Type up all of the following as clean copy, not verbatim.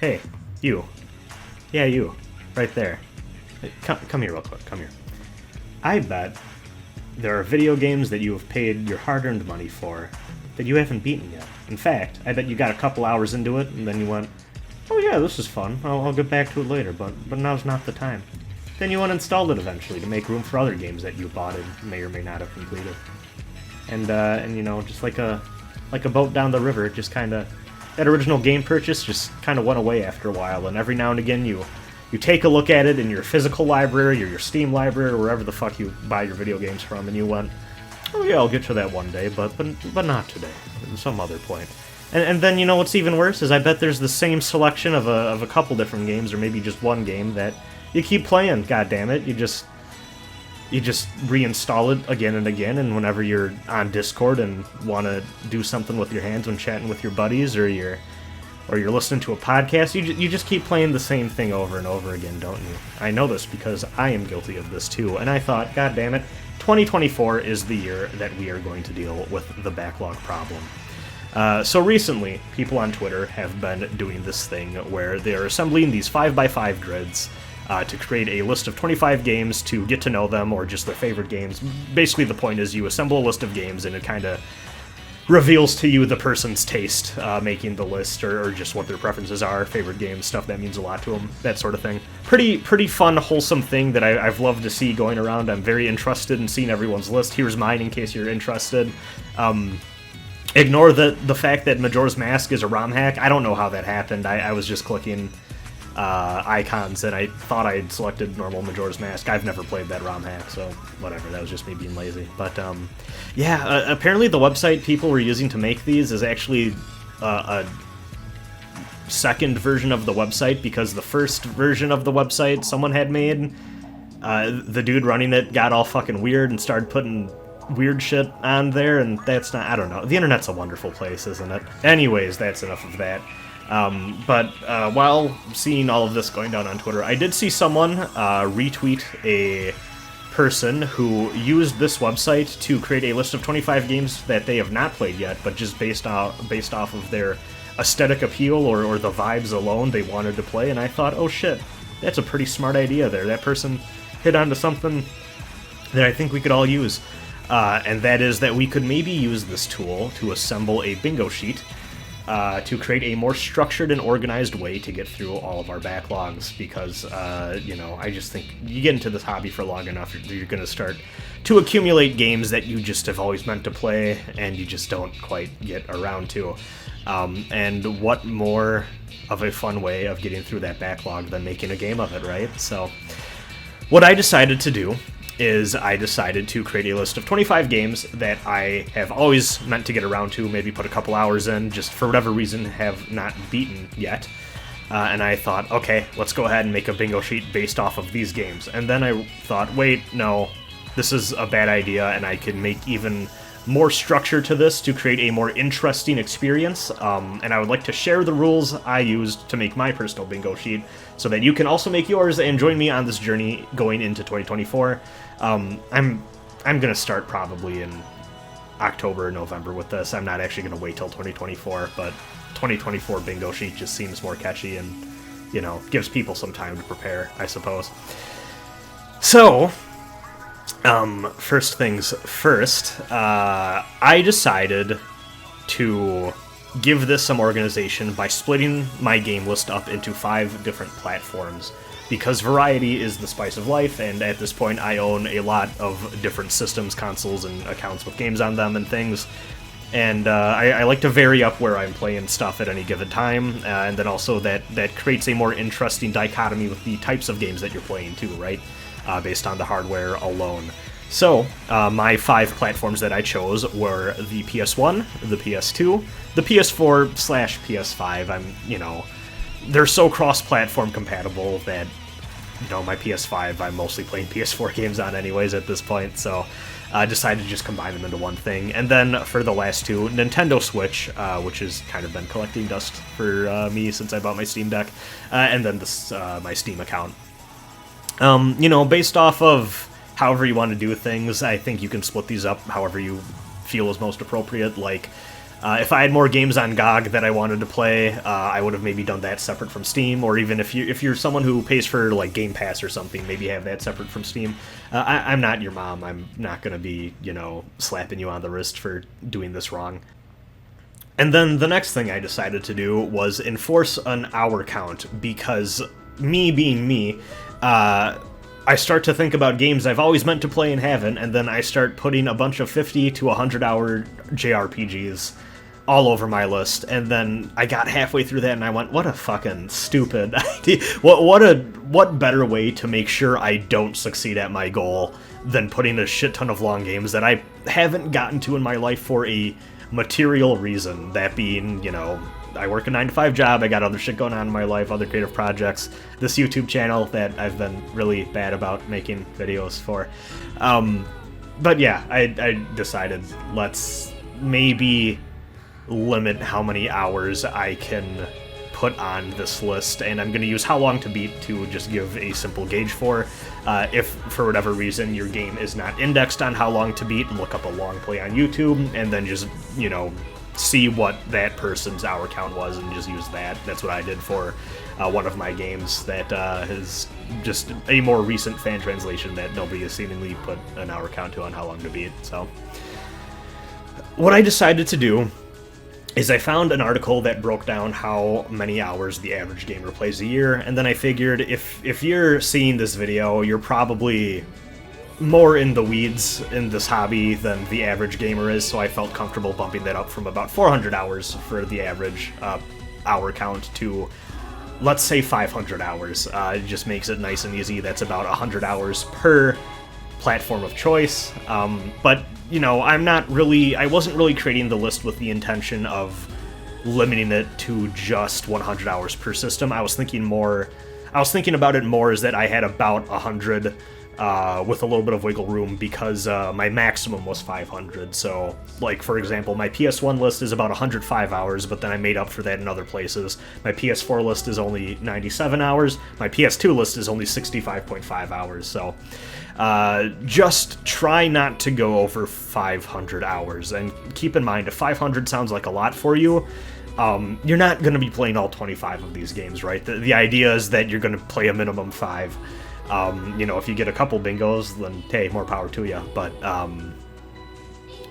Hey, you. Yeah, you. Right there. Hey, come here real quick, come here. I bet there are video games that you have paid your hard-earned money for that you haven't beaten yet. In fact, I bet you got a couple hours into it, and then you went, oh yeah, this is fun, I'll get back to it later, but now's not the time. Then you uninstalled it eventually to make room for other games that you bought and may or may not have completed. And you know, just like a boat down the river, just kinda, that original game purchase just kinda went away after a while, and every now and again you take a look at it in your physical library or your Steam library or wherever the fuck you buy your video games from, and you went, oh yeah, I'll get to that one day, but not today, at some other point. And then, you know, what's even worse is I bet there's the same selection of a couple different games, or maybe just one game, that you keep playing, goddammit. You just reinstall it again and again, and whenever you're on Discord and want to do something with your hands when chatting with your buddies, or you're listening to a podcast, you just keep playing the same thing over and over again, don't you? I know this because I am guilty of this too, and I thought, god damn it, 2024 is the year that we are going to deal with the backlog problem. So recently, people on Twitter have been doing this thing where they're assembling these 5x5 grids to create a list of 25 games to get to know them, or just their favorite games. Basically, the point is you assemble a list of games, and it kind of reveals to you the person's taste making the list, or just what their preferences are, favorite games, stuff that means a lot to them, that sort of thing. Pretty fun, wholesome thing that I've loved to see going around. I'm very interested in seeing everyone's list. Here's mine in case you're interested. Ignore the fact that Majora's Mask is a ROM hack. I don't know how that happened. I was just clicking icons, and I thought I had selected normal Majora's Mask. I've never played that ROM hack, so whatever, that was just me being lazy. But yeah, apparently the website people were using to make these is actually a second version of the website, because the first version of the website someone had made, the dude running it got all fucking weird and started putting weird shit on there, and that's not, I don't know. The internet's a wonderful place, isn't it? Anyways, that's enough of that. But while seeing all of this going down on Twitter, I did see someone retweet a person who used this website to create a list of 25 games that they have not played yet, but just based off of their aesthetic appeal or the vibes alone they wanted to play. And I thought, oh shit, that's a pretty smart idea there. That person hit onto something that I think we could all use. And that is that we could maybe use this tool to assemble a bingo sheet to create a more structured and organized way to get through all of our backlogs, because, you know, I just think you get into this hobby for long enough, you're going to start to accumulate games that you just have always meant to play, and you just don't quite get around to. And what more of a fun way of getting through that backlog than making a game of it, right? So what I decided to do is I decided to create a list of 25 games that I have always meant to get around to, maybe put a couple hours in, just for whatever reason have not beaten yet. And I thought, okay, let's go ahead and make a bingo sheet based off of these games. And then I thought, wait, no, this is a bad idea, and I can make even more structure to this to create a more interesting experience. And I would like to share the rules I used to make my personal bingo sheet, so that you can also make yours and join me on this journey going into 2024. I'm gonna start probably in October or November with this. I'm not actually gonna wait till 2024, but 2024 bingo sheet just seems more catchy and, you know, gives people some time to prepare, I suppose. So, first things first, I decided to give this some organization by splitting my game list up into 5 different platforms, because variety is the spice of life, and at this point I own a lot of different systems, consoles, and accounts with games on them and things, and I like to vary up where I'm playing stuff at any given time, and then also that creates a more interesting dichotomy with the types of games that you're playing too, right? Based on the hardware alone. So, my 5 platforms that I chose were the PS1, the PS2, the PS4/PS5. You know, they're so cross-platform compatible that, you know, my PS5, I'm mostly playing PS4 games on anyways at this point, so I decided to just combine them into one thing. And then for the last 2, Nintendo Switch, which has kind of been collecting dust for me since I bought my Steam Deck, and then this my Steam account. You know, based off of however you want to do things, I think you can split these up however you feel is most appropriate. Like, If I had more games on GOG that I wanted to play, I would have maybe done that separate from Steam, or even if you're someone who pays for like Game Pass or something, maybe have that separate from Steam. I'm not your mom. I'm not gonna be, slapping you on the wrist for doing this wrong. And then the next thing I decided to do was enforce an hour count, because me being me, I start to think about games I've always meant to play and haven't, and then I start putting a bunch of 50 to 100 hour JRPGs all over my list, and then I got halfway through that and I went, what a fucking stupid idea. What better way to make sure I don't succeed at my goal than putting a shit ton of long games that I haven't gotten to in my life for a material reason, that being, I work a 9-to-5 job, I got other shit going on in my life, other creative projects, this YouTube channel that I've been really bad about making videos for. But yeah, I decided let's maybe limit how many hours I can put on this list, and I'm going to use How Long to Beat to just give a simple gauge for. If for whatever reason your game is not indexed on How Long to Beat, look up a long play on YouTube, and then just, see what that person's hour count was and just use that. That's what I did for one of my games that is just a more recent fan translation that nobody has seemingly put an hour count to on How Long to Beat. So what I decided to do is I found an article that broke down how many hours the average gamer plays a year, and then I figured if you're seeing this video, you're probably more in the weeds in this hobby than the average gamer is, so I felt comfortable bumping that up from about 400 hours for the average hour count to, let's say, 500 hours. It just makes it nice and easy. That's about 100 hours per platform of choice. But I wasn't really creating the list with the intention of limiting it to just 100 hours per system. I was thinking about it more as that I had about 100 with a little bit of wiggle room, because my maximum was 500. So, like, for example, my PS1 list is about 105 hours, but then I made up for that in other places. My PS4 list is only 97 hours. My PS2 list is only 65.5 hours. So just try not to go over 500 hours. And keep in mind, if 500 sounds like a lot for you, you're not going to be playing all 25 of these games, right? The idea is that you're going to play a minimum 5. If you get a couple bingos, then hey, more power to you. But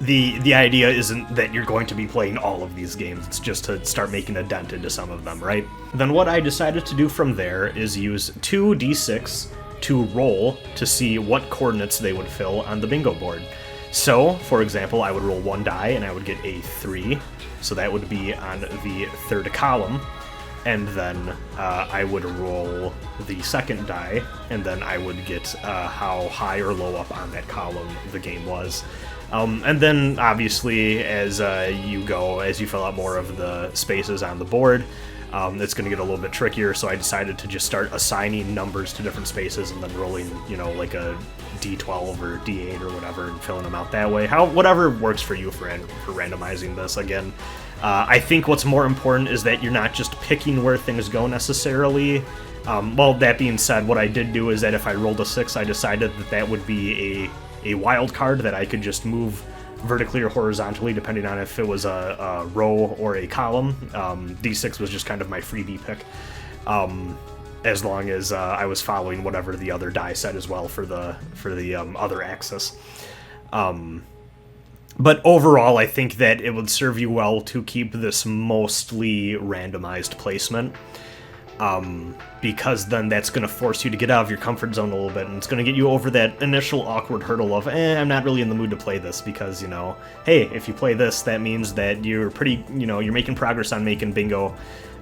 the idea isn't that you're going to be playing all of these games. It's just to start making a dent into some of them, right? Then what I decided to do from there is use 2d6 to roll to see what coordinates they would fill on the bingo board. So, for example, I would roll one die and I would get a 3, so that would be on the third column. And then I would roll the second die, and then I would get how high or low up on that column the game was. And then, obviously, as you fill out more of the spaces on the board, it's going to get a little bit trickier, so I decided to just start assigning numbers to different spaces and then rolling, like a D12 or D8 or whatever, and filling them out that way. Whatever works for you for randomizing this. Again, I think what's more important is that you're not just picking where things go necessarily. That being said, what I did do is that if I rolled a 6, I decided that would be a wild card that I could just move vertically or horizontally, depending on if it was a row or a column. D6 was just kind of my freebie pick, as long as I was following whatever the other die said as well for the other axis. But overall, I think that it would serve you well to keep this mostly randomized placement, because then that's going to force you to get out of your comfort zone a little bit, and it's going to get you over that initial awkward hurdle of, I'm not really in the mood to play this, because, hey, if you play this, that means that you're you're making progress on making bingo,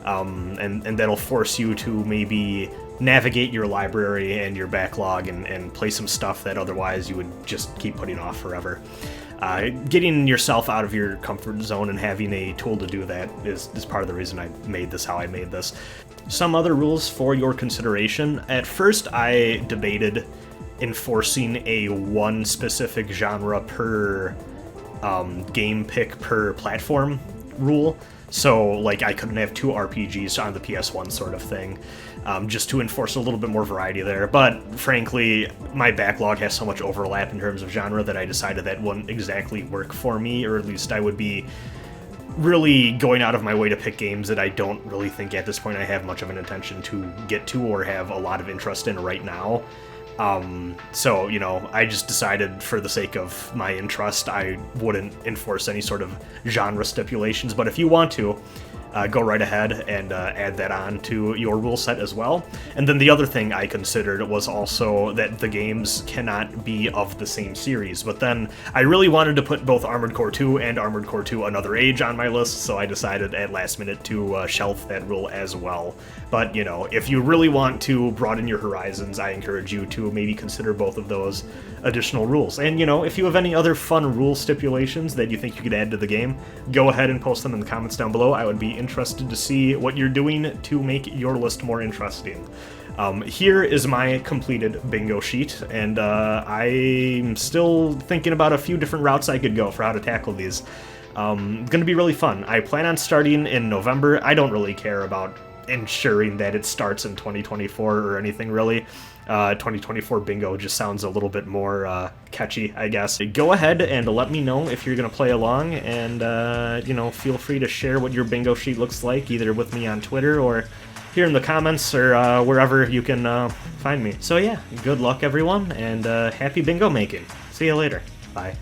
and that'll force you to maybe navigate your library and your backlog and play some stuff that otherwise you would just keep putting off forever. Getting yourself out of your comfort zone and having a tool to do that is part of the reason I made this how I made this. Some other rules for your consideration. At first, I debated enforcing a one specific genre per game pick per platform rule. So, like, I couldn't have 2 RPGs on the PS1 sort of thing, just to enforce a little bit more variety there. But, frankly, my backlog has so much overlap in terms of genre that I decided that wouldn't exactly work for me, or at least I would be really going out of my way to pick games that I don't really think at this point I have much of an intention to get to or have a lot of interest in right now. So, you know, I just decided for the sake of my interest, I wouldn't enforce any sort of genre stipulations, but if you want to, go right ahead and add that on to your rule set as well. And then the other thing I considered was also that the games cannot be of the same series, but then I really wanted to put both Armored Core 2 and Armored Core 2 Another Age on my list, so I decided at last minute to shelf that rule as well. But, you know, if you really want to broaden your horizons, I encourage you to maybe consider both of those additional rules. And, you know, if you have any other fun rule stipulations that you think you could add to the game, go ahead and post them in the comments down below. I would be interested to see what you're doing to make your list more interesting. Here is my completed bingo sheet, and I'm still thinking about a few different routes I could go for how to tackle these. Gonna be really fun. I plan on starting in November. I don't really care about ensuring that it starts in 2024 or anything really. 2024 bingo just sounds a little bit more catchy, I guess. Go ahead and let me know if you're gonna play along, and you know, feel free to share what your bingo sheet looks like, either with me on Twitter or here in the comments or wherever you can find me. So yeah, good luck everyone, and happy bingo making. See you later. Bye.